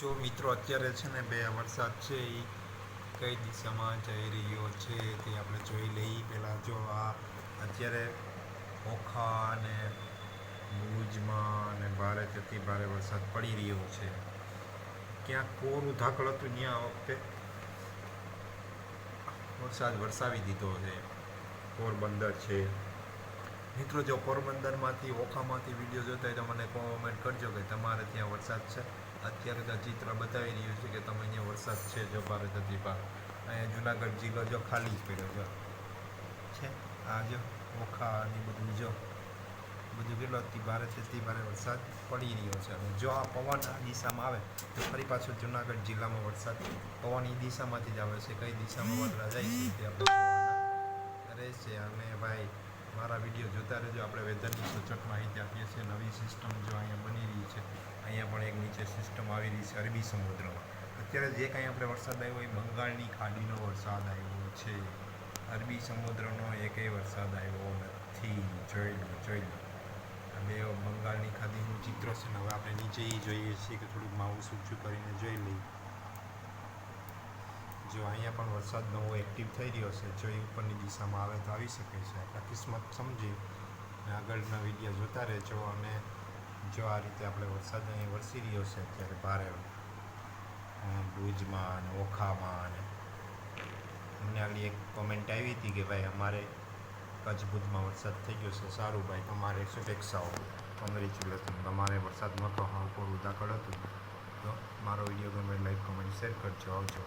જો મિત્રો અત્યારે છે ને બે વરસાદ છે એ કઈ દિશામાં જઈ રહ્યો છે તે આપણે જોઈ લઈએ. પહેલાં જો આ અત્યારે ઓખા અને ભુજમાં અને ભારેથી અતિ ભારે વરસાદ પડી રહ્યો છે. ક્યાંક કોરું ધાકળ હતું ત્યાં આ વખતે વરસાદ વરસાવી દીધો છે. પોરબંદર છે મિત્રો, જો પોરબંદરમાંથી ઓખામાંથી વિડીયો જોતા હોય તો મને કોમેન્ટ કરજો કે તમારે ત્યાં વરસાદ છે. અત્યારે તો ચિત્ર બતાવી રહ્યું છે કે તમે અહીંયા વરસાદ છે. જો ભારે થતી ભાર અહીંયા જુનાગઢ જિલ્લો જો ખાલી જ પડ્યો જો છે. આ જો ઓખા અને બધું જો બધું કેટલો અતિ ભારે છે, અતિ ભારે વરસાદ પડી રહ્યો છે. અને જો આ પવન આ દિશામાં આવે તો ફરી પાછો જુનાગઢ જિલ્લામાં વરસાદ પવન એ દિશામાંથી જ આવે છે. કઈ દિશામાં વાદળા જાય છે તે આપણે રહેશે. અને ભાઈ મારા વિડીયો જોતા રહેજો. આપણે વેધરની સચોટ માહિતી આપીએ છીએ. નવી સિસ્ટમ જો અહીંયા બની રહી છે, અહીંયા પણ એક નીચે સિસ્ટમ આવી રહી છે અરબી સમુદ્રમાં. અત્યારે જે કાંઈ આપણે વરસાદ આવ્યો એ બંગાળની ખાડીનો વરસાદ આવ્યો છે. અરબી સમુદ્રનો એકેય વરસાદ આવ્યો નથી. જોઈ લો આ બે બંગાળની ખાડીનું ચિત્ર છે ને હવે આપણે નીચે એ જોઈએ છીએ કે થોડુંક માઉસ ઊંચું કરીને જોઈ લઈએ. જો અહીંયા પણ વરસાદ નવો એક્ટિવ થઈ રહ્યો છે. જો એ ઉપરની દિશામાં આવે તો આવી શકે છે. આપણા કિસ્મત સમજી અને આગળના વિડીયો જોતા રહેજો. અને જો આ રીતે આપણે વરસાદ અહીં વરસી રહ્યો છે અત્યારે ભારે ભુજમાં અને ઓખામાં. અને અમને આગળ એક કોમેન્ટ આવી હતી કે ભાઈ અમારે કચ્છ ભુજમાં વરસાદ થઈ ગયો છે. સારું ભાઈ, તમારે શુભેચ્છાઓ, કોંગ્રેચ્યુલેશન. તમારે વરસાદ નહોતો, હા કોરું ધાકડ હતું. તો મારો વિડીયો ગમે લાઈક, કોમેન્ટ, શેર કરજો. આવજો.